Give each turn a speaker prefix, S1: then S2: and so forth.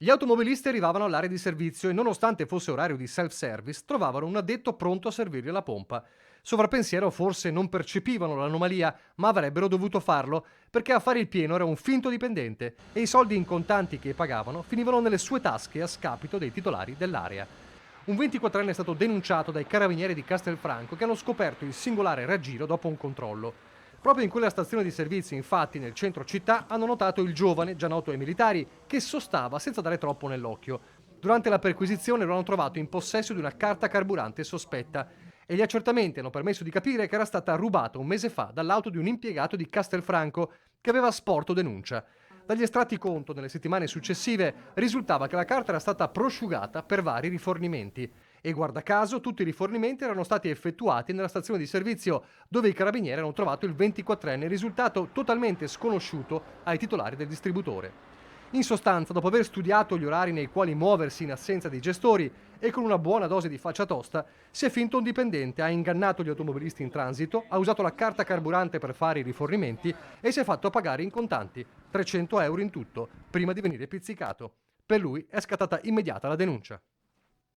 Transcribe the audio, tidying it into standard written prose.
S1: Gli automobilisti arrivavano all'area di servizio e nonostante fosse orario di self-service, trovavano un addetto pronto a servirgli la pompa. Sovrappensiero forse non percepivano l'anomalia, ma avrebbero dovuto farlo, perché a fare il pieno era un finto dipendente e i soldi in contanti che pagavano finivano nelle sue tasche a scapito dei titolari dell'area. Un 24enne è stato denunciato dai carabinieri di Castelfranco che hanno scoperto il singolare raggiro dopo un controllo. Proprio in quella stazione di servizio, infatti, nel centro città, hanno notato il giovane, già noto ai militari, che sostava senza dare troppo nell'occhio. Durante la perquisizione lo hanno trovato in possesso di una carta carburante sospetta e gli accertamenti hanno permesso di capire che era stata rubata un mese fa dall'auto di un impiegato di Castelfranco che aveva sporto denuncia. Dagli estratti conto nelle settimane successive risultava che la carta era stata prosciugata per vari rifornimenti e guarda caso tutti i rifornimenti erano stati effettuati nella stazione di servizio dove i carabinieri hanno trovato il 24enne, risultato totalmente sconosciuto ai titolari del distributore. In sostanza, dopo aver studiato gli orari nei quali muoversi in assenza dei gestori e con una buona dose di faccia tosta, si è finto un dipendente, ha ingannato gli automobilisti in transito, ha usato la carta carburante per fare i rifornimenti e si è fatto pagare in contanti, 300 euro in tutto, prima di venire pizzicato. Per lui è scattata immediata la denuncia.